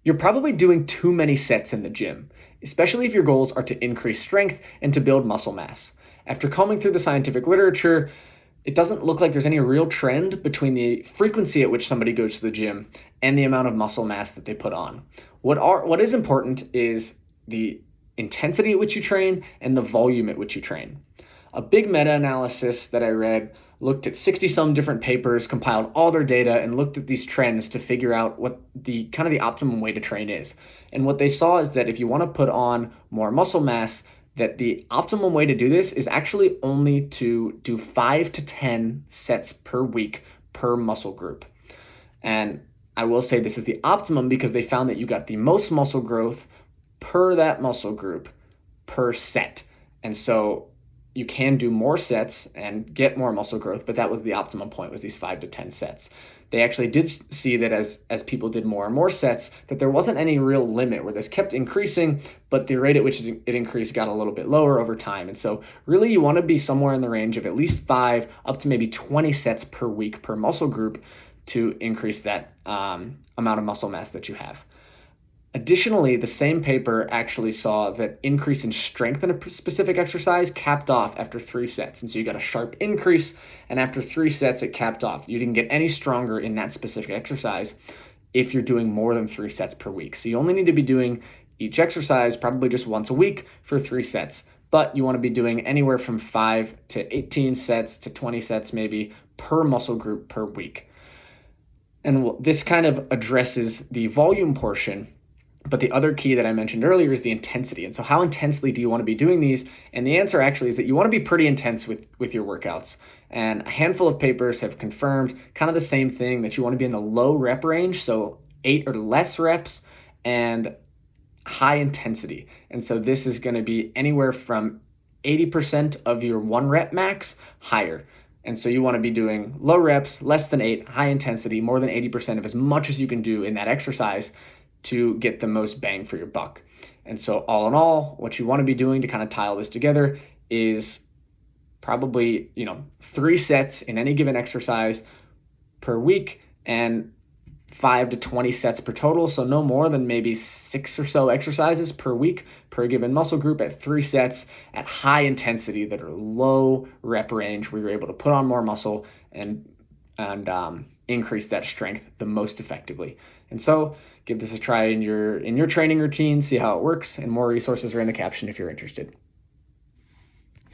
You're probably doing too many sets in the gym, especially if your goals are to increase strength and to build muscle mass. After combing through the scientific literature, it doesn't look like there's any real trend between the frequency at which somebody goes to the gym and the amount of muscle mass that they put on. What is important is the intensity at which you train and the volume at which you train. A big meta-analysis that I read looked at 60 some different papers, compiled all their data, and looked at these trends to figure out what the kind of the optimum way to train is. And what they saw is that if you want to put on more muscle mass, that the optimum way to do this is actually only to do 5 to 10 sets per week per muscle group. And I will say this is the optimum because they found that you got the most muscle growth per that muscle group per set. And so you can do more sets and get more muscle growth, but that was the optimum point, was these 5 to 10 sets. They actually did see that as people did more and more sets, that there wasn't any real limit where this kept increasing, but the rate at which it increased got a little bit lower over time. And so really you want to be somewhere in the range of at least 5 up to maybe 20 sets per week per muscle group to increase that amount of muscle mass that you have. Additionally, the same paper actually saw that increase in strength in a specific exercise capped off after 3 sets. And so you got a sharp increase, and after 3 sets, it capped off. You didn't get any stronger in that specific exercise if you're doing more than 3 sets per week. So you only need to be doing each exercise probably just once a week for 3 sets. But you want to be doing anywhere from 5 to 18 sets to 20 sets maybe per muscle group per week. And this kind of addresses the volume portion. But the other key that I mentioned earlier is the intensity. And so how intensely do you want to be doing these? And the answer actually is that you want to be pretty intense with your workouts. And a handful of papers have confirmed kind of the same thing, that you want to be in the low rep range, so 8 or less reps, and high intensity. And so this is going to be anywhere from 80% of your 1 rep max higher. And so you want to be doing low reps, less than 8, high intensity, more than 80% of as much as you can do in that exercise to get the most bang for your buck. And so all in all, what you want to be doing to kind of tie all this together is probably, 3 sets in any given exercise per week and 5 to 20 sets per total. So no more than maybe 6 or so exercises per week per given muscle group at 3 sets at high intensity that are low rep range, where you're able to put on more muscle and increase that strength the most effectively. And so give this a try in your training routine, see how it works, and more resources are in the caption if you're interested.